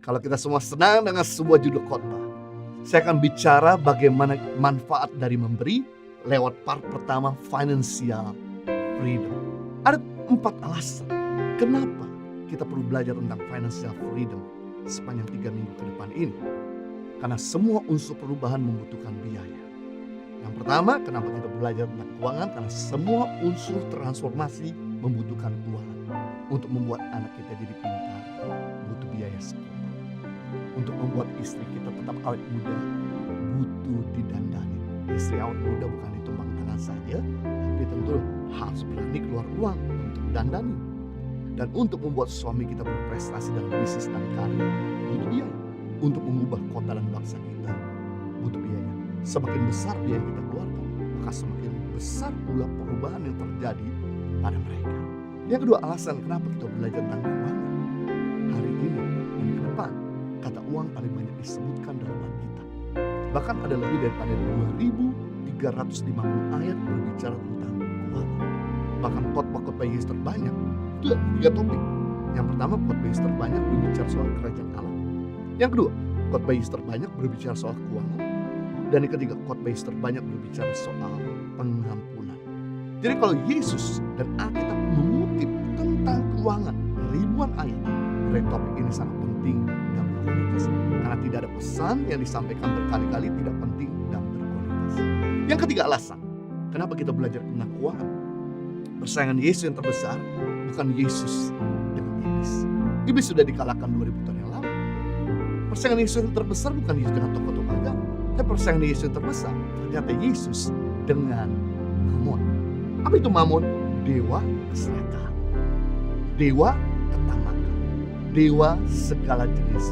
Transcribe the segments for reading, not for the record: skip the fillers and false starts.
Kalau kita semua senang dengan sebuah judul khotbah, saya akan bicara bagaimana manfaat dari memberi lewat part pertama, financial freedom. Ada 4 alasan kenapa kita perlu belajar tentang financial freedom sepanjang 3 minggu ke depan ini. Karena semua unsur perubahan membutuhkan biaya. Yang pertama, kenapa kita belajar tentang keuangan? Karena semua unsur transformasi membutuhkan keuangan. Untuk membuat anak kita jadi pintar, butuh biaya sekolah. Untuk membuat istri kita tetap awet muda, butuh didandani. Istri awet muda bukan ditumpang tangan saja, tapi tentu harus berani keluar uang untuk dandani. Dan untuk membuat suami kita berprestasi dalam bisnis dan karir, butuh biaya. Untuk mengubah kota dan bangsa kita, butuh biaya. Semakin besar biaya yang kita keluarkan, maka semakin besar pula perubahan yang terjadi pada mereka. Yang kedua, alasan kenapa kita belajar tentang keuangan. Hari ini dan ke depan, kata uang paling banyak disebutkan dalam Alkitab. Bahkan ada lebih daripada 2.350 ayat berbicara tentang keuangan. Bahkan khotbah-khotbah Yesus terbanyak itu 3 topik. Yang pertama, khotbah Yesus terbanyak berbicara soal kerajaan Allah. Yang kedua, khotbah Yesus terbanyak berbicara soal keuangan. Dan yang ketiga, khotbah Yesus terbanyak berbicara soal pengampunan. Jadi kalau Yesus dan Alkitab mengutip tentang keuangan ribuan ayat, berarti topik ini sangat penting dan berkualitas. Karena tidak ada pesan yang disampaikan berkali-kali tidak penting dan berkualitas. Yang ketiga alasan, kenapa kita belajar tentang keuangan. Persaingan Yesus yang terbesar bukan Yesus dengan iblis. Iblis sudah dikalahkan 2000 tahun yang lalu. Persaingan Yesus yang terbesar bukan Yesus dengan tokoh-tokoh agama. Tapi persaingan Yesus yang terbesar ternyata Yesus dengan Mamon. Apa itu Mamon? Dewa keserakahan, dewa ketamakan, dewa segala jenis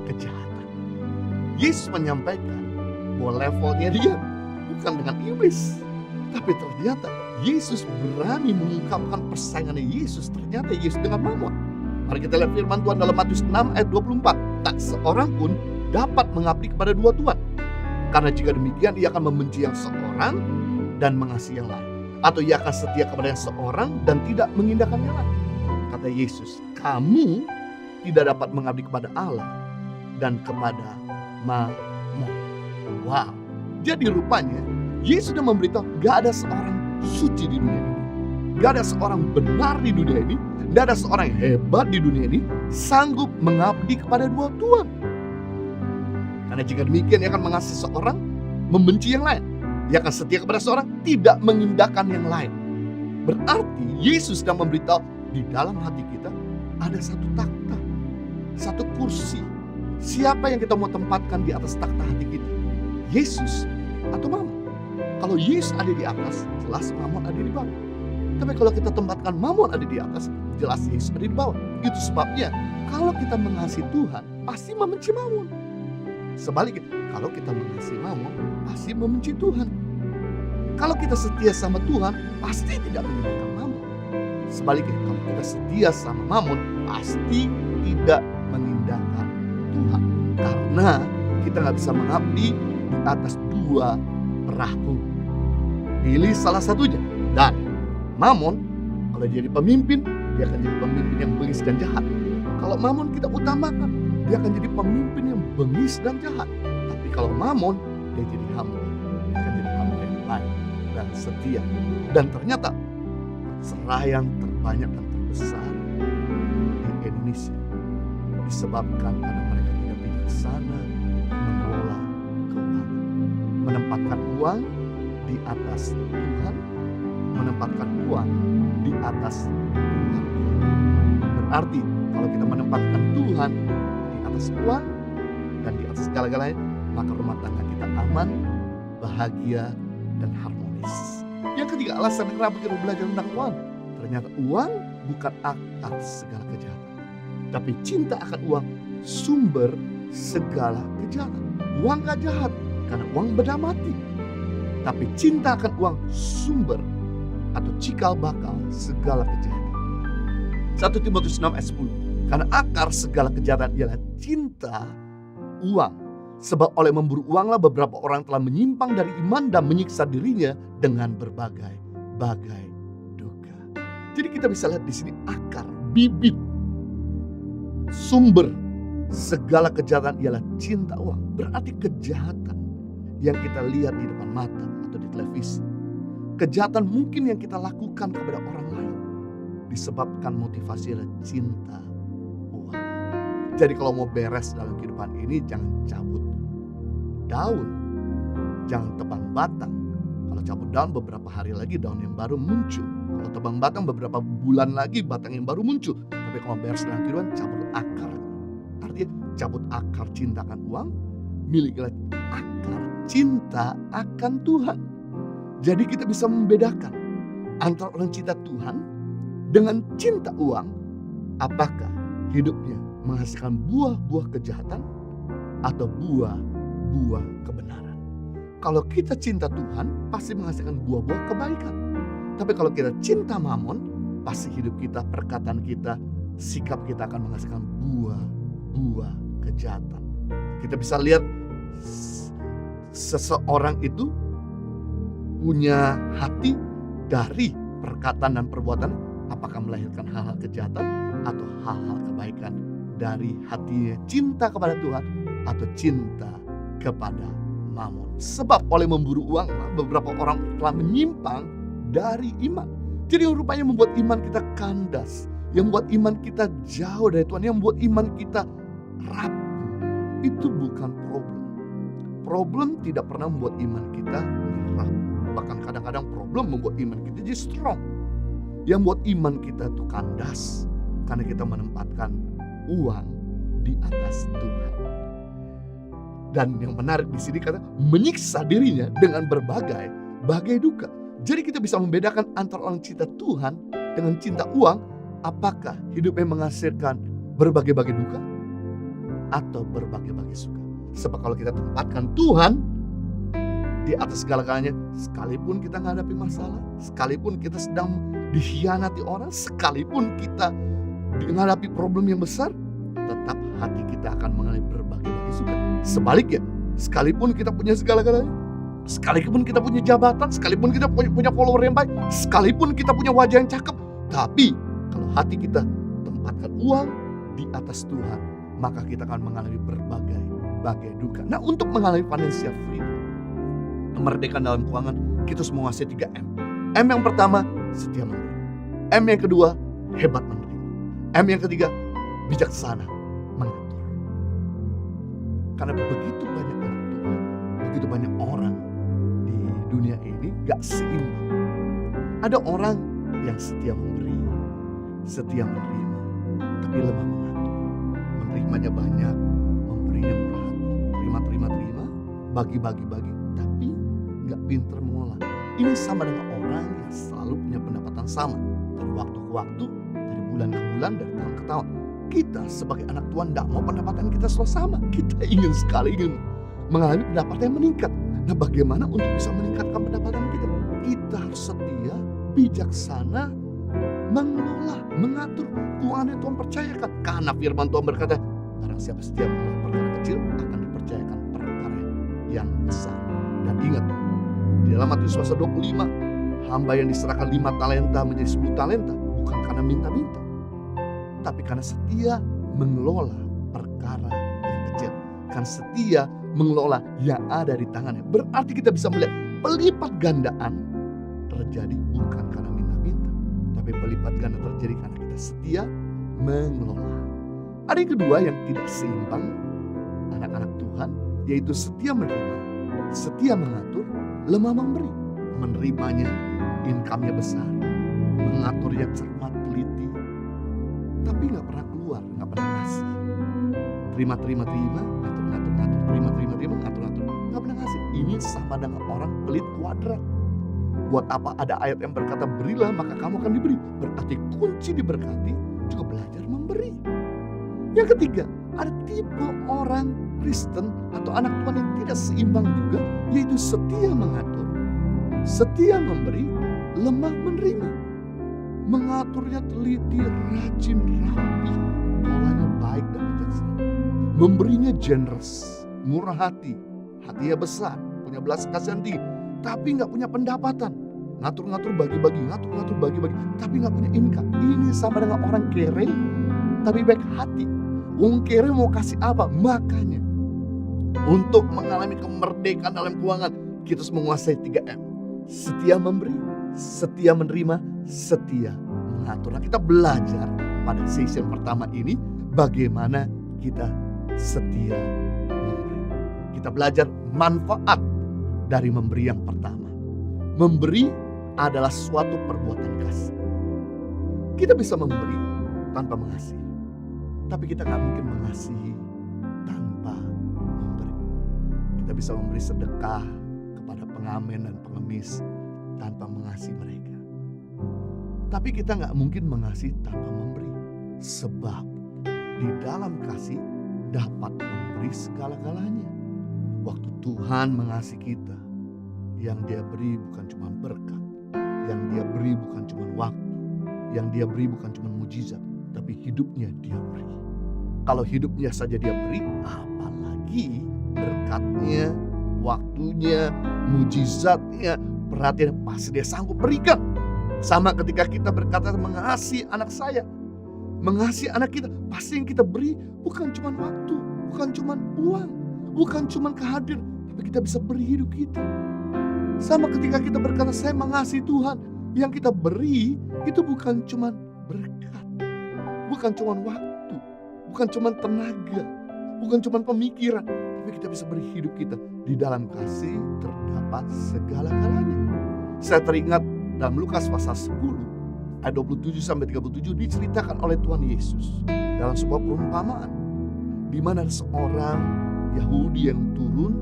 kejahatan. Yesus menyampaikan bahwa levelnya dia bukan dengan iblis. Tapi ternyata Yesus berani mengungkapkan persaingannya Yesus. Ternyata Yesus dengan Mamon. Mari kita lihat firman Tuhan dalam Matius 6 ayat 24. Tak seorang pun dapat mengabdi kepada 2 tuan. Karena jika demikian ia akan membenci yang seorang dan mengasihi yang lain. Atau ia akan setia kepada yang seorang dan tidak mengindahkan yang lain. Kata Yesus, kamu tidak dapat mengabdi kepada Allah dan kepada Mamon. Wow. Jadi rupanya Yesus sudah memberitahu gak ada seorang suci di dunia ini. Gak ada seorang benar di dunia ini. Gak ada seorang yang hebat di dunia ini sanggup mengabdi kepada 2 tuan. Karena jika demikian ia akan mengasihi seorang, membenci yang lain. Ia akan setia kepada seorang, tidak mengindahkan yang lain. Berarti Yesus sedang memberitahu di dalam hati kita ada satu takhta, satu kursi. Siapa yang kita mau tempatkan di atas takhta hati kita? Yesus atau Mamon? Kalau Yesus ada di atas, jelas Mamon ada di bawah. Tapi kalau kita tempatkan Mamon ada di atas, jelas Yesus ada di bawah. Itu sebabnya kalau kita mengasihi Tuhan, pasti membenci Mamon. Sebaliknya, kalau kita mengasihi Mamon, pasti membenci Tuhan. Kalau kita setia sama Tuhan, pasti tidak mengindahkan Mamon. Sebaliknya, kalau kita setia sama Mamon, pasti tidak mengindahkan Tuhan. Karena kita nggak bisa mengabdi di atas 2 perahu. Pilih salah satunya. Dan Mamon, kalau jadi pemimpin, dia akan jadi pemimpin yang bengis dan jahat. Kalau Mamon kita utamakan, dia akan jadi pemimpin yang bengis dan jahat. Tapi kalau Mamon, dia jadi hamba. Dia akan jadi hamba yang baik dan setia. Dan ternyata perceraian terbanyak dan terbesar di Indonesia disebabkan karena mereka tidak bijaksana mengelola keuangan. Menempatkan uang di atas Tuhan, menempatkan uang di atas Tuhan. Berarti kalau kita menempatkan Tuhan di atas uang dan di atas segala-galanya, maka rumah tangga kita aman, bahagia, dan harmonis. Yang ketiga, alasan kenapa kita belajar tentang uang. Ternyata uang bukan akar segala kejahatan, tapi cinta akan uang sumber segala kejahatan. Uang gak jahat karena uang benda mati, tapi cinta akan uang sumber atau cikal bakal segala kejahatan. 1 Timotius 6 ayat 10. Karena akar segala kejahatan ialah cinta uang. Sebab oleh memburu uanglah beberapa orang telah menyimpang dari iman dan menyiksa dirinya dengan berbagai duka. Jadi kita bisa lihat di sini akar, bibit, sumber segala kejahatan ialah cinta uang. Berarti kejahatan yang kita lihat di depan mata atau di televisi, kejahatan mungkin yang kita lakukan kepada orang lain, disebabkan motivasi adalah cinta uang. Jadi kalau mau beres dalam kehidupan ini, jangan cabut daun, jangan tebang batang. Kalau cabut daun, beberapa hari lagi daun yang baru muncul. Kalau tebang batang, beberapa bulan lagi batang yang baru muncul. Tapi kalau beres dalam kehidupan, cabut akar. Artinya cabut akar cinta akan uang, milikilah akar cinta akan Tuhan. Jadi kita bisa membedakan antara orang cinta Tuhan dengan cinta uang. Apakah hidupnya menghasilkan buah-buah kejahatan atau buah-buah kebenaran. Kalau kita cinta Tuhan, pasti menghasilkan buah-buah kebaikan. Tapi kalau kita cinta mamon, pasti hidup kita, perkataan kita, sikap kita akan menghasilkan buah-buah kejahatan. Kita bisa lihat seseorang itu punya hati dari perkataan dan perbuatan, apakah melahirkan hal-hal kejahatan atau hal-hal kebaikan dari hatinya, cinta kepada Tuhan atau cinta kepada mamon. Sebab oleh memburu uang, beberapa orang telah menyimpang dari iman. Jadi yang rupanya membuat iman kita kandas, yang membuat iman kita jauh dari Tuhan, yang membuat iman kita rapuh, itu bukan problem. Problem tidak pernah membuat iman kita rapuh. Bahkan kadang-kadang problem membuat iman kita jadi strong. Yang membuat iman kita itu kandas karena kita menempatkan uang di atas Tuhan. Dan yang menarik di sini kata menyiksa dirinya dengan berbagai duka. Jadi kita bisa membedakan antara orang cinta Tuhan dengan cinta uang. Apakah hidupnya menghasilkan berbagai duka atau berbagai suka. Sebab kalau kita tempatkan Tuhan di atas segala-galanya, sekalipun kita menghadapi masalah, sekalipun kita sedang dikhianati orang, sekalipun kita menghadapi problem yang besar, tetap hati kita akan mengalami berbagai suka. Sebaliknya, sekalipun kita punya segala-galanya, sekalipun kita punya jabatan, sekalipun kita punya follower yang baik, sekalipun kita punya wajah yang cakep, tapi kalau hati kita tempatkan uang di atas Tuhan, maka kita akan mengalami berbagai duka. Nah, untuk mengalami financial freedom, kemerdekaan dalam keuangan, kita harus menguasai 3M. M yang pertama, setia memberi. M yang kedua, hebat menerima. M yang ketiga, bijaksana mengatur. Karena begitu banyak anak Tuhan, begitu banyak orang di dunia ini gak seimbang. Ada orang yang setia memberi, setia menerima, tapi lemah mengatur. Menerimanya banyak, memberinya murah hati. Terima, bagi, tapi gak pintar mengolah. Ini sama dengan orang yang selalu punya pendapatan sama. Dari waktu ke waktu, dari bulan ke bulan, dari tahun ke tahun. Kita sebagai anak Tuhan gak mau pendapatan kita selalu sama. Kita ingin mengalami pendapatan yang meningkat. Nah, bagaimana untuk bisa meningkatkan pendapatan kita? Kita harus setia, bijaksana, mengelola, mengatur keuangan yang Tuhan percayakan. Karena firman Tuhan berkata, barang siapa setia mengelola perkara kecil akan dipercayakan perkara yang besar. Dan ingat, di dalam Matius pasal 25, hamba yang diserahkan 5 talenta menjadi 10 talenta bukan karena minta-minta, tapi karena setia mengelola perkara yang kecil. Karena setia mengelola yang ada di tangannya. Berarti kita bisa melihat pelipat gandaan terjadi bukan karena minta-minta, tapi pelipat ganda terjadi karena kita setia mengelola. Ada yang kedua yang tidak seimbang anak-anak Tuhan, yaitu setia menerima, setia mengatur, lemah memberi. Menerimanya income-nya besar, mengaturnya cermat teliti, tapi gak pernah keluar, gak pernah ngasih. Terima, ngatur, ngatur, gak pernah ngasih. Ini sama dengan orang pelit kuadrat. Buat apa ada ayat yang berkata berilah maka kamu akan diberi. Berarti kunci diberkati juga belajar memberi. Yang ketiga, ada tipe orang Kristen atau anak Tuhan yang tidak seimbang juga, yaitu setia mengatur, setia memberi, lemah menerima. Mengaturnya teliti, rajin, rapi, polanya baik dan bijaksana. Memberinya generous, murah hati, hatinya besar, punya belas kasihan tinggi, tapi gak punya pendapatan. Ngatur-ngatur bagi-bagi, tapi gak punya income. Ini sama dengan orang kere, tapi baik hati. Kira mau kasih apa? Makanya untuk mengalami kemerdekaan dalam keuangan, kita harus menguasai 3M. Setia memberi, setia menerima, setia mengatur. Nah, kita belajar pada session pertama ini bagaimana kita setia memberi. Kita belajar manfaat dari memberi yang pertama. Memberi adalah suatu perbuatan kasih. Kita bisa memberi tanpa mengasihi, tapi kita gak mungkin mengasihi tanpa memberi. Kita bisa memberi sedekah kepada pengamen dan pengemis tanpa mengasihi mereka, tapi kita gak mungkin mengasihi tanpa memberi. Sebab di dalam kasih dapat memberi segala-galanya. Waktu Tuhan mengasihi kita, yang Dia beri bukan cuma berkat, yang Dia beri bukan cuma waktu, yang Dia beri bukan cuma mujizat, tapi hidupnya Dia beri. Kalau hidupnya saja Dia beri, apalagi berkatnya, waktunya, mujizatnya, perhatian, pasti Dia sanggup berikan. Sama ketika kita berkata mengasihi anak saya, mengasihi anak kita, pasti yang kita beri bukan cuma waktu, bukan cuma uang, bukan cuma kehadiran, tapi kita bisa beri hidup kita. Sama ketika kita berkata saya mengasihi Tuhan, yang kita beri itu bukan cuma berkat, bukan cuma waktu, bukan cuma tenaga, bukan cuma pemikiran, tapi kita bisa beri hidup kita. Di dalam kasih terdapat segala-galanya. Saya teringat dalam Lukas pasal 10 ayat 27-37 diceritakan oleh Tuhan Yesus dalam sebuah perumpamaan, di mana ada seorang Yahudi yang turun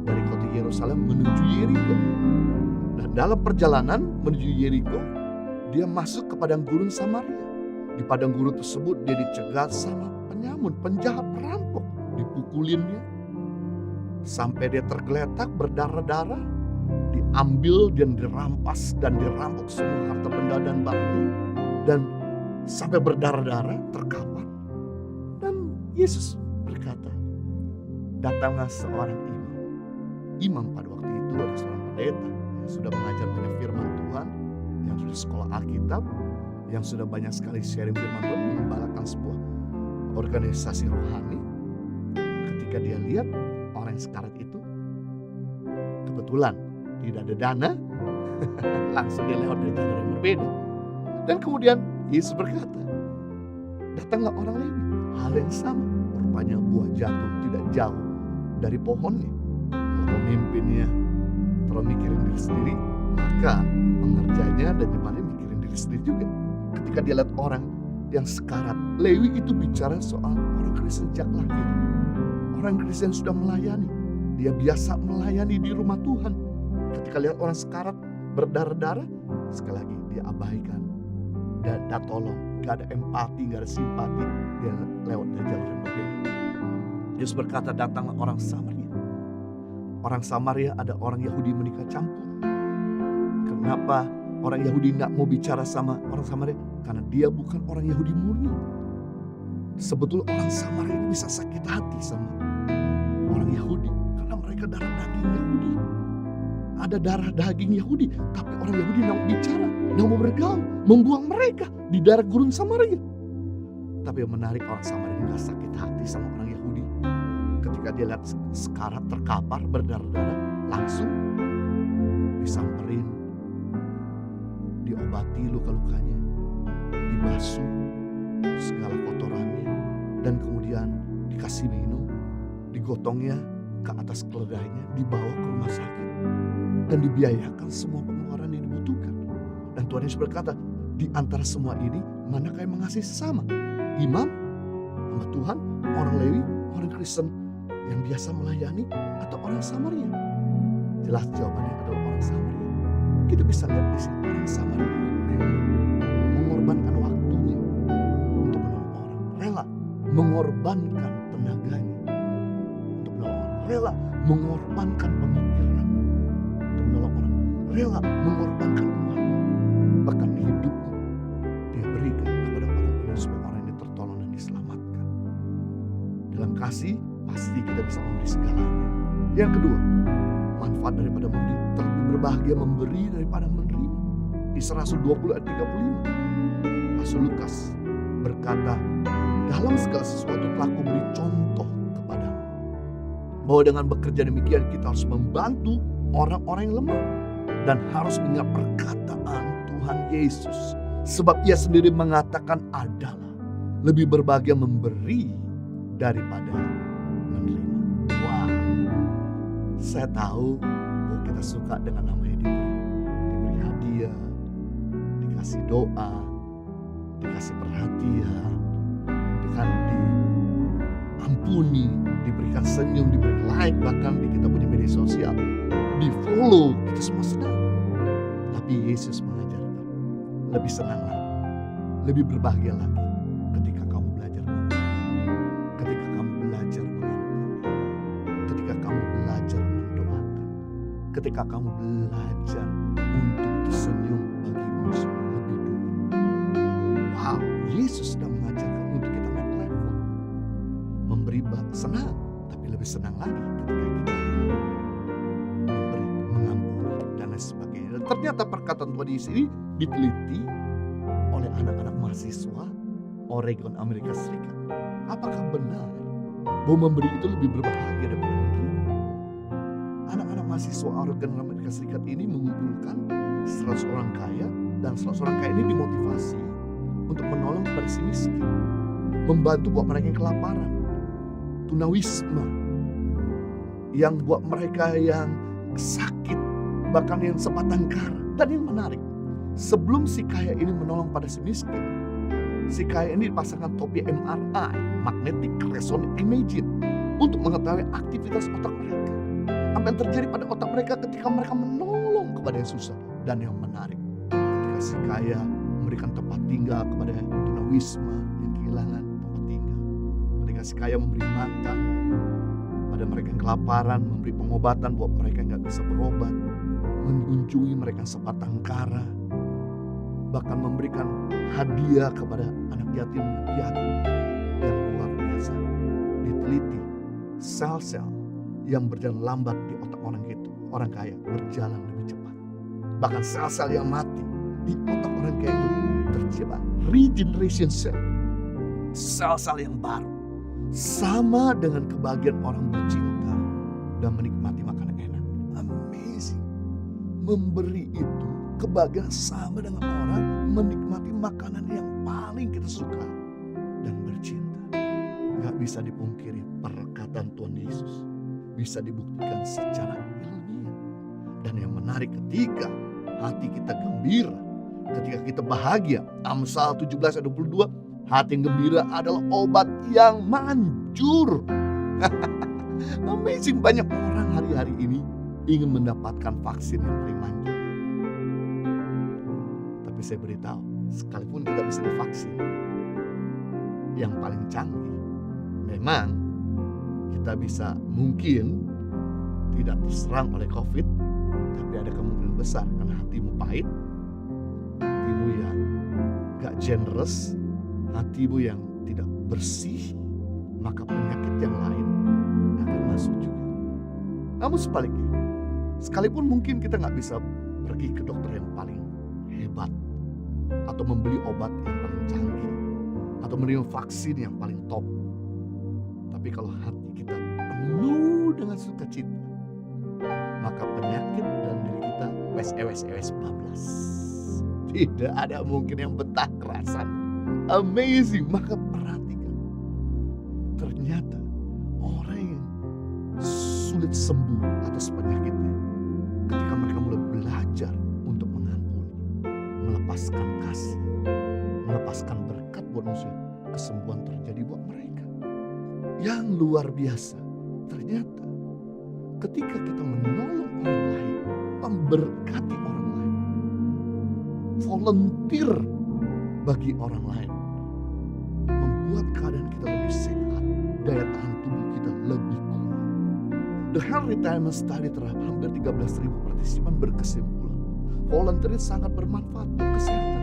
dari kota Yerusalem menuju Yeriko. Dan dalam perjalanan menuju Yeriko, dia masuk ke padang gurun Samaria. Di padang gurun tersebut dia dicegat sama penyamun, penjahat, perampok. Dipukulin dia sampai dia tergeletak berdarah-darah, diambil dan dirampas dan dirampok semua harta benda dan barang, dan sampai berdarah-darah terkapar. Dan Yesus berkata, datanglah seorang imam pada waktu itu ada seorang pendeta yang sudah mengajar banyak firman Tuhan, yang sudah sekolah Alkitab, yang sudah banyak sekali sharing firman Tuhan, mengembalakan sebuah organisasi rohani. Ketika dia lihat orang yang sekarat itu, kebetulan tidak ada dana, langsung dia lewat dari jalur yang berbeda. Dan kemudian Yesus berkata, datanglah orang Lewi, hal yang sama, rupanya buah jatuh tidak jauh dari pohonnya. Kalau pemimpinnya terlalu mikirin diri sendiri, maka pengerjanya dan jemaatnya mikirin diri sendiri juga. Ketika dia lihat orang yang sekarat, Lewi itu bicara soal orang Kristen sejak lahir. Orang Kristen yang sudah melayani, dia biasa melayani di rumah Tuhan. Ketika lihat orang sekarat berdarah-darah, sekali lagi dia abaikan, dan tolong, gak ada empati, gak ada simpati, dia lewat dari jalur yang berbeda. Yesus berkata, datanglah orang Samaria. Orang Samaria ada orang Yahudi menikah campur. Kenapa orang Yahudi gak mau bicara sama orang Samaria? Karena dia bukan orang Yahudi murni. Sebetulnya orang Samaria ini bisa sakit hati sama orang Yahudi, karena mereka darah daging Yahudi. Ada darah daging Yahudi, tapi orang Yahudi gak mau bicara, gak mau bergaul, membuang mereka di daerah gurun Samaria. Tapi yang menarik, orang Samaria gak sakit hati sama orang Yahudi. Ketika dia lihat sekarat terkapar berdarah-darah, langsung disamperin, diobati luka-lukanya, dibasuh segala kotorannya, dan kemudian dikasih minum, digotongnya ke atas keledainya, dibawa ke rumah sakit, dan dibiayakan semua pengeluaran yang dibutuhkan. Dan Tuhan Yesus berkata, di antara semua ini, manakah yang mengasihi sesama? Imam, hamba Tuhan, orang Lewi, orang Kristen yang biasa melayani, atau orang Samaria? Jelas jawabannya adalah orang Samaria. Kita bisa lihat di sini, orang Samaria mengorbankan waktunya untuk menolong orang, rela mengorbankan tenaganya untuk menolong orang, rela mengorbankan pemikirannya untuk menolong orang, rela mengorbankan uangnya, bahkan hidupnya dia berikan kepada orang ini supaya orang ini tertolong dan diselamatkan. Dalam kasih pasti kita bisa memberi segalanya. Yang kedua, manfaat daripada memberi, terlebih berbahagia memberi daripada menerima. Kisah Rasul 20 ayat 35. Rasul Lukas berkata, dalam segala sesuatu telah kuberi contoh kepadamu. Bahwa dengan bekerja demikian kita harus membantu orang-orang yang lemah. Dan harus mengingat perkataan Tuhan Yesus. Sebab ia sendiri mengatakan adalah lebih berbahagia memberi daripada menerima. Wah, saya tahu bahwa kita suka dengan namanya diberi hadiah, dikasih doa, dikasih perhatian, dengan diampuni, diberikan senyum, diberi like, bahkan kita punya media sosial, di follow, kita semua senang. Tapi Yesus mengajarkan lebih senang lagi, lebih berbahagia lagi ketika kamu belajar mengampuni, ketika kamu belajar mengampuni, ketika kamu belajar mendoakan, ketika kamu belajar untuk tersenyum bagi musuh lebih dulu. Wow, Yesus sedang mengajarkan untuk kita naik level, memberi senang, tapi lebih senang lagi ketika kita memberi, mengampuni, dan lain sebagainya. Dan ternyata perkataan Tuhan di sini diteliti oleh anak-anak mahasiswa Oregon, Amerika Serikat. Apakah benar bahwa memberi itu lebih berbahagia daripada menerima? Anak-anak mahasiswa Oregon, Amerika Serikat ini mengumpulkan 100 orang kaya, dan 100 orang kaya ini dimotivasi untuk menolong kepada si miskin, membantu buat mereka yang kelaparan, tunawisma, yang buat mereka yang sakit, bahkan yang sebatang kara. Dan yang menarik, sebelum si kaya ini menolong pada si miskin, si kaya ini dipasangkan topi MRI, magnetic resonance imaging, untuk mengetahui aktivitas otak mereka, apa yang terjadi pada otak mereka ketika mereka menolong kepada yang susah. Dan yang menarik, ketika si kaya memberikan tempat tinggal kepada tunawisma yang kehilangan tempat tinggal, ketika si kaya memberi makan pada mereka yang kelaparan, memberi pengobatan buat mereka yang gak bisa berobat, mengunjungi mereka yang sebatang kara, bahkan memberikan hadiah kepada anak yatim piatu, yang luar biasa. Diteliti, sel-sel yang berjalan lambat di otak orang kaya berjalan lebih cepat. Bahkan sel-sel yang mati di otak orang kaya itu tercipta regeneration cell, sel-sel yang baru. Sama dengan kebahagiaan orang bercinta dan menikmati makanan enak. Amazing. Memberi itu kebahagiaan sama dengan orang menikmati makanan yang paling kita suka dan bercinta. Gak bisa dipungkiri, perkataan Tuhan Yesus bisa dibuktikan secara ilmiah. Dan yang menarik, ketika hati kita gembira, ketika kita bahagia, Amsal 17 ayat 22, hati yang gembira adalah obat yang manjur. Amazing, banyak orang hari-hari ini ingin mendapatkan vaksin yang paling manjur. Tapi saya beritahu, sekalipun kita bisa divaksin yang paling canggih, memang kita bisa mungkin tidak terserang oleh COVID, tapi ada kemungkinan besar karena hatimu pahit, hatimu yang gak generous, hatimu yang tidak bersih, maka penyakit yang lain akan masuk juga. Namun sebaliknya, sekalipun mungkin kita gak bisa pergi ke dokter yang paling hebat, atau membeli obat yang paling canggih, atau menerima vaksin yang paling top, tapi kalau hati kita penuh dengan sukacita, maka penyakit dalam diri kita wes bablas. Tidak ada mungkin yang betah kerasan. Amazing. Maka perhatikan, ternyata orang yang sulit sembuh atas penyakitnya, ketika mereka mulai belajar untuk mengampuni, melepaskan kasih, melepaskan berkat buat manusia, kesembuhan terjadi buat mereka. Yang luar biasa, ternyata ketika kita menolong orang lain, memberkati orang lain, volunteer bagi orang lain, membuat keadaan kita lebih sehat, daya tahan tubuh kita lebih kuat. The Health Retirement Study terhadap hampir 13.000 partisipan berkesimpulan, volunteer sangat bermanfaat untuk kesehatan.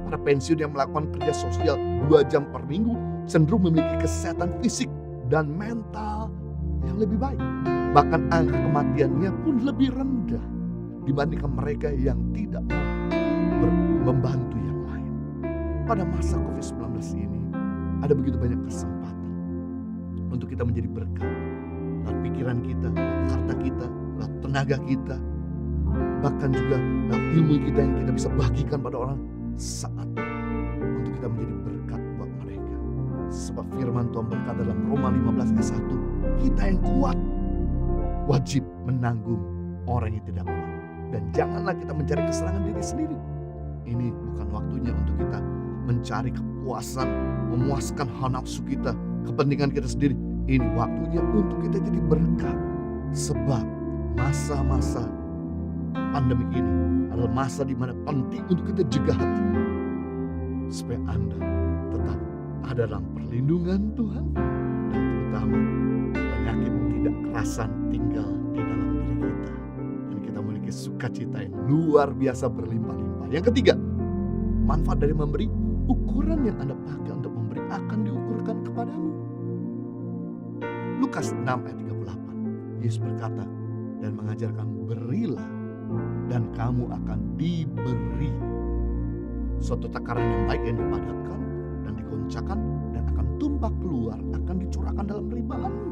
Para pensiun yang melakukan kerja sosial 2 jam per minggu cenderung memiliki kesehatan fisik dan mental yang lebih baik. Bahkan angka kematiannya pun lebih rendah dibandingkan mereka yang tidak membantu yang lain. pada masa COVID-19 ini ada begitu banyak kesempatan untuk kita menjadi berkat. Lewat pikiran kita, lewat harta kita, lewat tenaga kita, bahkan juga lewat ilmu kita yang kita bisa bagikan pada orang. Saat untuk kita menjadi berkat buat mereka. Sebab firman Tuhan berkata dalam Roma 15 ayat 1, kita yang kuat wajib menanggung orang yang tidak kuat. Dan janganlah kita mencari kesenangan diri sendiri. Ini bukan waktunya untuk kita mencari kepuasan, memuaskan hawa nafsu kita, kepentingan kita sendiri. Ini waktunya untuk kita jadi berkat. Sebab masa-masa pandemi ini adalah masa di mana penting untuk kita jaga hati. Supaya Anda tetap ada dalam perlindungan Tuhan. Dan terutama penyakit tidak kerasan tinggal di dalam diri kita. Dan kita memiliki sukacita yang luar biasa berlimpah-limpah. Yang ketiga, manfaat dari memberi, ukuran yang Anda pakai untuk memberi akan diukurkan kepadamu. Lukas 6 ayat 38, Yesus berkata dan mengajarkan, berilah dan kamu akan diberi. Suatu takaran yang baik yang dipadatkan dan digoncangkan dan akan tumpah keluar, akan dicurahkan dalam ribaanmu.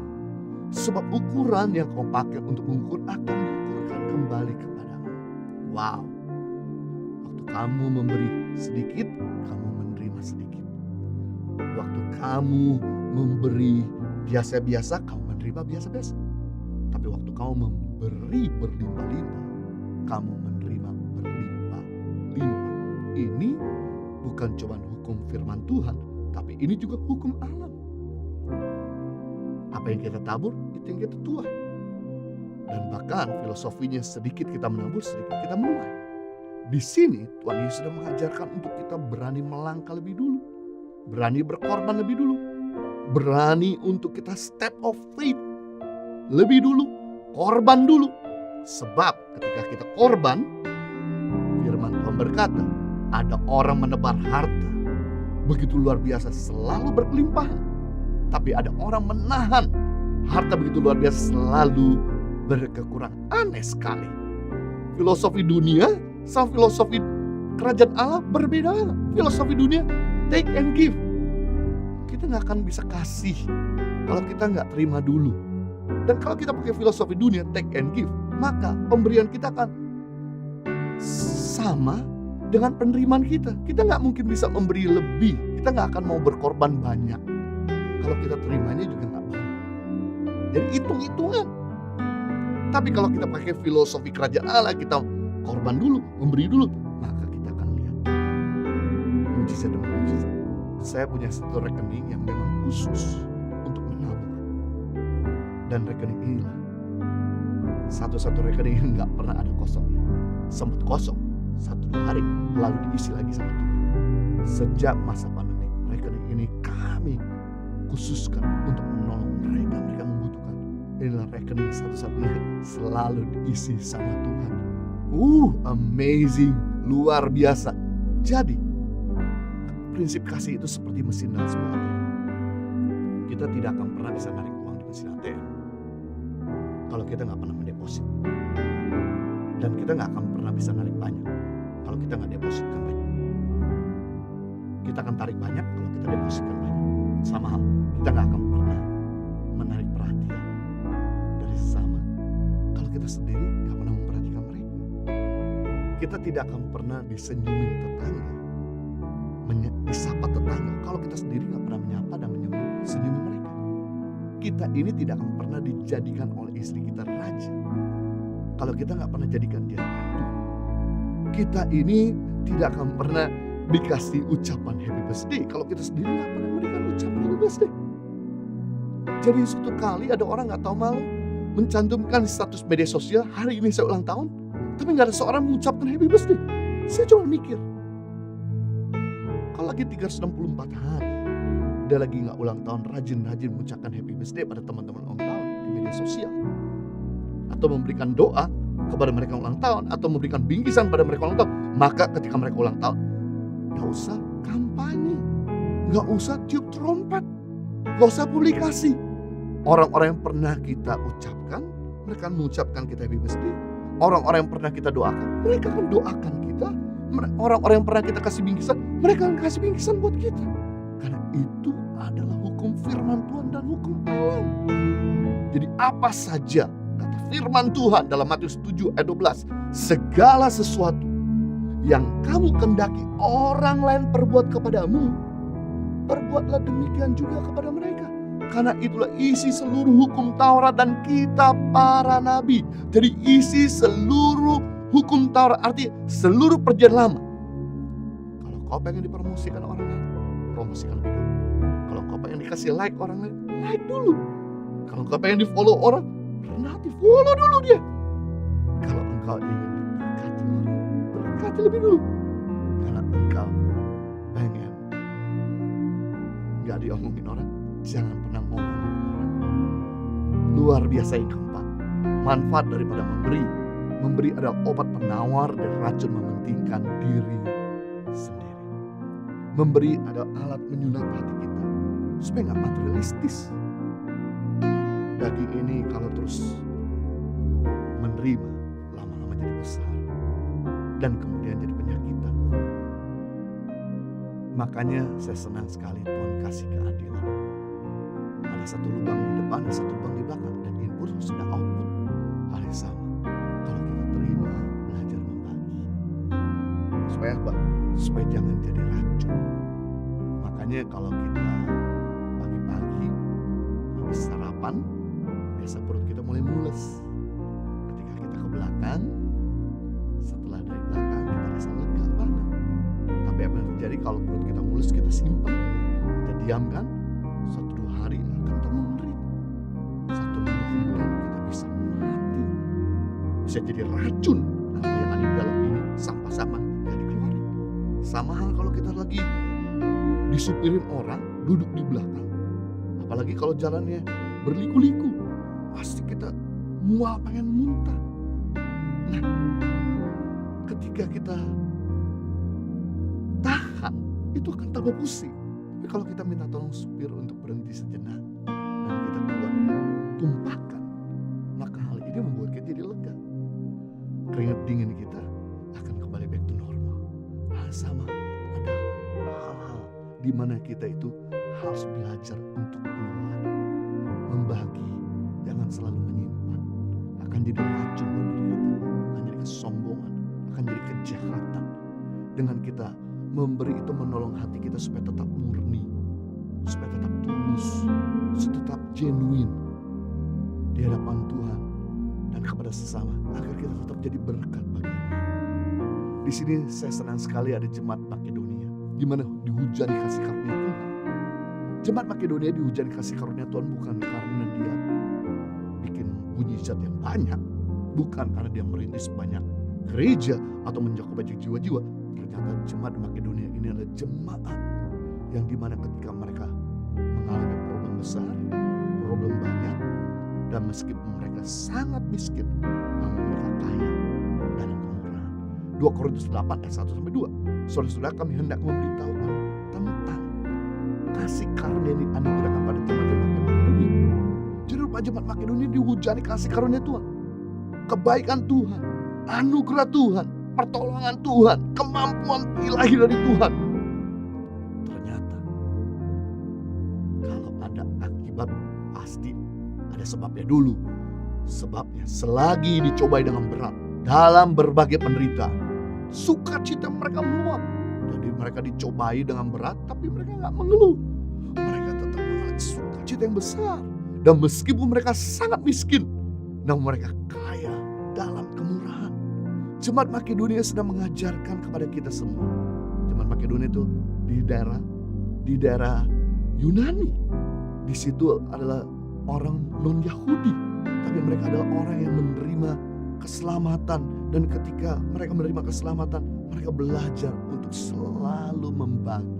Sebab ukuran yang kau pakai untuk mengukur akan diukurkan kembali kepadamu. Wow. Waktu kamu memberi sedikit, kamu menerima sedikit. Waktu kamu memberi biasa-biasa, kamu menerima biasa-biasa. Tapi waktu kamu memberi berlimpah-limpah, kamu menerima berlimpah-limpah. Ini bukan cuma hukum firman Tuhan, tapi ini juga hukum alam. Apa yang kita tabur, itu yang kita tuai. Dan bahkan filosofinya sedikit kita menabur, sedikit kita menuai. Di sini Tuhan Yesus sudah mengajarkan untuk kita berani melangkah lebih dulu. Berani berkorban lebih dulu. Berani untuk kita step of faith lebih dulu. Korban dulu. Sebab ketika kita korban, firman Tuhan berkata, ada orang menebar harta begitu luar biasa, selalu berkelimpahan. Tapi ada orang menahan harta begitu luar biasa, selalu berkekurangan. Aneh sekali. Filosofi dunia sama filosofi kerajaan Allah berbeda. Filosofi dunia take and give. Kita gak akan bisa kasih kalau kita gak terima dulu. Dan kalau kita pakai filosofi dunia take and give, maka pemberian kita akan sama dengan penerimaan kita. Kita gak mungkin bisa memberi lebih. Kita gak akan mau berkorban banyak kalau kita terimanya juga gak banyak. Jadi hitung-hitungan. Tapi kalau kita pakai filosofi kerajaan Allah, kita korban dulu, memberi dulu, maka kita akan lihat mujizat demi mujizat. Saya punya satu rekening yang memang khusus untuk menabung. Dan rekening inilah satu-satu rekening yang gak pernah ada kosongnya. Sempat kosong 1-2 hari, lalu diisi lagi sama Tuhan. Sejak masa pandemi, rekening ini kami khususkan untuk menolong mereka yang membutuhkan. Inilah rekening satu-satunya selalu diisi sama Tuhan. Amazing, luar biasa. Jadi prinsip kasih itu seperti mesin dalam sebuah ATM. Kita tidak akan pernah bisa narik uang di mesin ATM kalau kita nggak pernah mendeposit. Dan kita nggak akan pernah bisa narik banyak kalau kita nggak depositkan banyak. Kita akan tarik banyak kalau kita depositkan banyak. Sama hal, kita nggak akan pernah menarik perhatian dari sesama kalau kita sendiri nggak pernah memperhatikan mereka. Kita tidak akan pernah disenyumin tetangga, disapa tetangga kalau kita sendiri nggak pernah menyapa dan senyumi mereka. Kita ini tidak akan pernah dijadikan oleh istri kita raja kalau kita nggak pernah jadikan dia ratu. Kita ini tidak akan pernah dikasih ucapan happy birthday kalau kita sendiri nggak pernah memberikan ucapan happy birthday. Jadi suatu kali ada orang nggak tahu malu mencantumkan status media sosial, hari ini saya ulang tahun, tapi nggak ada seorang mengucapkan happy birthday. Saya cuma mikir, kalau lagi 364 hari dia lagi nggak ulang tahun, rajin-rajin mengucapkan happy birthday pada teman-teman ulang tahun di media sosial, atau memberikan doa kepada mereka ulang tahun, atau memberikan bingkisan pada mereka ulang tahun, maka ketika mereka ulang tahun gak usah kampanye, gak usah tiup trompet, gak usah publikasi. Orang-orang yang pernah kita ucapkan, mereka mengucapkan kita happy birthday. Orang-orang yang pernah kita doakan, mereka akan doakan kita, Orang-orang yang pernah kita kasih bingkisan, mereka akan kasih bingkisan buat kita. Karena itu adalah hukum firman Tuhan dan hukum alam. Jadi apa saja kata firman Tuhan dalam Matius 7 ayat 12. Segala sesuatu yang kamu kendaki orang lain perbuat kepadamu, perbuatlah demikian juga kepada mereka. Karena itulah isi seluruh hukum Taurat dan kitab para nabi. Jadi isi seluruh hukum Taurat, artinya seluruh perjanjian lama. Kalau kau pengen dipromosikan orang lain, promosikan lebih dulu. Kalau kau pengen dikasih like orang lain, like dulu. Kalau kau pengen di follow orang, pernah di follow dulu dia. Kalau engkau ingin diberkati orang, berkati lebih dulu. Karena engkau pengen gak diomongin orang, jangan pernah ngomongin orang. Luar biasa yang keempat, manfaat daripada memberi. Memberi adalah obat penawar dan racun mementingkan diri sendiri. Memberi adalah alat menyunat hati kita supaya gak materialistis. Daging ini kalau terus menerima, lama-lama jadi besar dan kemudian jadi penyakitan. Makanya saya senang sekali Tuhan kasih keadilan. Ada satu lubang di depan, ada satu lubang di belakang, dan input sudah output. Hal yang sama. Kalau kita terima, belajar membagi. Supaya apa? Supaya jangan jadi racun. Makanya kalau kita pagi-pagi habis sarapan, biasa perut kita mulai mules. Ketika kita ke belakang, setelah dari belakang kita rasa lega banget. Tapi apa yang terjadi kalau perut kita mules, kita simpan, kita diamkan, 1-2 hari akan kita menderita. 1 minggu kemudian kita bisa mati. Bisa jadi racun apa yang ada di dalam ini, sampah-sampah yang dikeluarin. Sama hal kalau kita lagi disupirin orang, duduk di belakang. Apalagi kalau jalannya berliku-liku, pasti kita mual, pengen muntah. Nah, ketika kita tahan, itu akan tambah pusing. Tapi kalau kita minta tolong supir untuk berhenti sejenak dan kita keluar tumpahkan, maka hal ini membuat kita jadi lega. Keringat dingin kita akan kembali back to normal. Hal sama, ada hal-hal di mana kita itu harus belajar untuk keluar, membagi. Jangan selalu menyimpan. Akan jadi racun buat diri kita. Akan jadi kesombongan. Akan jadi kejahatan. Dengan kita memberi itu menolong hati kita supaya tetap murni. Supaya tetap tulus. Supaya tetap genuine di hadapan Tuhan dan kepada sesama. Agar kita tetap jadi berkat bagi orang. Di sini saya senang sekali ada jemaat Makedonia. Di mana dihujani kasih karunia Tuhan. Jemaat Makedonia dihujani kasih karunia Tuhan bukan karena dia bikin mujizat yang banyak, bukan karena dia merintis banyak gereja atau mencakup banyak jiwa-jiwa. Ternyata jemaat Makedonia ini adalah jemaat yang dimana ketika mereka mengalami problem besar, problem banyak, dan meskipun mereka sangat miskin, namun mereka kaya dalam kemurahan. 2 Korintus 8 ayat 1-2. Saudara-saudara, kami hendak memberitahukan tentang kasih karunia yang dianugerahkan pada jemaat Makedonia. Jadi jemaat Makedonia dihujani kasih karunia Tuhan, kebaikan Tuhan, anugerah Tuhan, pertolongan Tuhan, kemampuan ilahi dari Tuhan. Ternyata kalau ada akibat, pasti ada sebabnya dulu. Sebabnya selagi dicobai dengan berat dalam berbagai penderitaan, sukacita mereka meluap. Jadi mereka dicobai dengan berat, tapi mereka gak mengeluh. Mereka tetap mengalami sukacita yang besar. Dan meskipun mereka sangat miskin, namun mereka kaya dalam kemurahan. Jemaat Makedonia sedang mengajarkan kepada kita semua. Jemaat Makedonia itu di daerah Yunani. Di situ adalah orang non-Yahudi, tapi mereka adalah orang yang menerima keselamatan. Dan ketika mereka menerima keselamatan, mereka belajar untuk selalu membagi.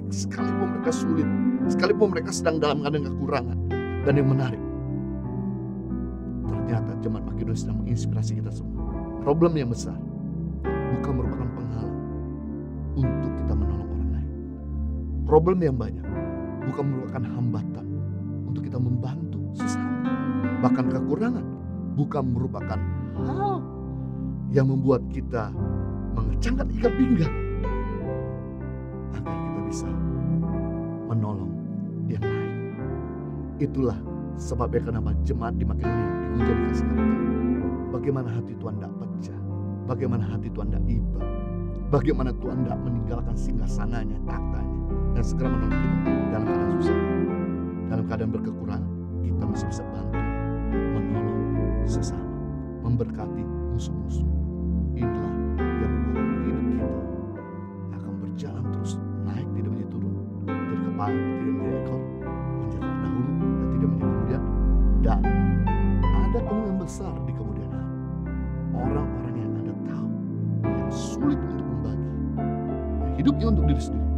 Sekalipun mereka sulit, sekalipun mereka sedang dalam keadaan kekurangan. Dan yang menarik, ternyata jemaat Makedonia sedang menginspirasi kita semua. Problem yang besar bukan merupakan penghalang untuk kita menolong orang lain. Problem yang banyak bukan merupakan hambatan untuk kita membantu sesama. Bahkan kekurangan bukan merupakan hal yang membuat kita mengecangkan ikat pinggang agar kita bisa menolong yang lain. Itulah sebabnya kenapa jemaat di Makedonia diuji dikasih karunia. Bagaimana hati Tuhan tidak pecah, bagaimana hati Tuhan tidak iba, bagaimana Tuhan tidak meninggalkan singgasananya, taktanya, dan segera menolong kita dalam keadaan susah, dalam keadaan berkekurangan. Kita masih bisa bantu menolong sesama, memberkati musuh-musuh. Inilah yang membuat hidup kita akan berjalan terus, naik tidak menjadi turun, dari kepala tidak menjadi ekor, menjadi terdahulu dan tidak menjadi kemudian, dan ada kemungkinan besar di kemudian hari orang-orang yang Anda tahu yang sulit untuk membagi, yang hidupnya untuk diri sendiri,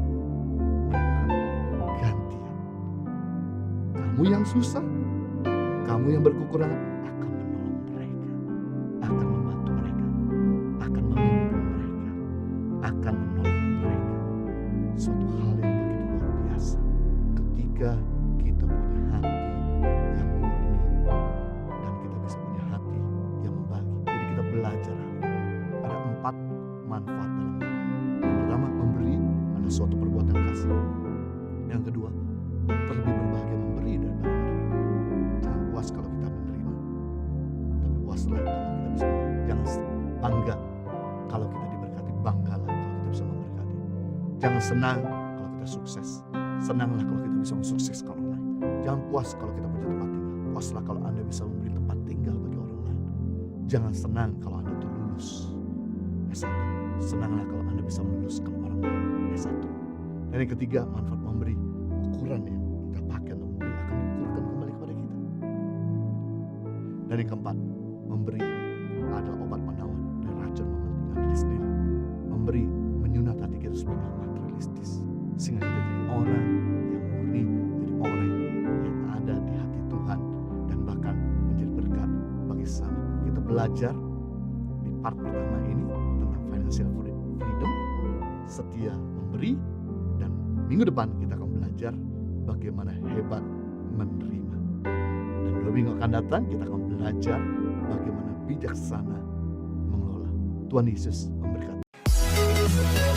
mereka akan gantian. Kamu yang susah, kamu yang berkekurangan akan menolong mereka, akan membantu mereka, akan memimpin mereka, akan menolong mereka. Suatu hal yang begitu luar biasa ketika kita punya hati yang murni dan kita bisa punya hati yang membagi. Jadi kita belajar hal ini. Ada 4 manfaat dalam hidup. Yang pertama, memberi adalah suatu perbuatan kasih. Yang kedua, terlebih berbahagia memberi daripada menerima. Jangan puas kalau kita menerima, tapi puaslah kalau kita bisa memberi. Jangan bangga kalau kita diberkati, banggalah kalau kita bisa memberkati. Jangan senang kalau kita sukses, senanglah kalau kita bisa mensukseskan orang lain. Jangan puas kalau kita punya tempat tinggal, puaslah kalau Anda bisa memberi tempat tinggal bagi orang lain. Jangan senang kalau Anda tuh lulus S1, senanglah kalau Anda bisa meluluskan orang lain S1. Dan yang ketiga, manfaat memberi, ukuran yang kita pakai untuk memberi akan diukurkan kembali kepada kita. Dan yang keempat, memberi adalah obat penawar dan racun mementingkan diri sendiri. Memberi menyunat hati kita supaya materialistis, sehingga kita jadi orang yang murni, jadi orang yang ada di hati Tuhan, dan bahkan menjadi berkat bagi sesama. Kita belajar di part pertama ini tentang financial freedom, setia memberi, dan minggu depan kita akan belajar bagaimana hebat menerima. Dan 2 minggu akan datang kita akan belajar bagaimana bijaksana mengelola. Tuhan Yesus memberkati.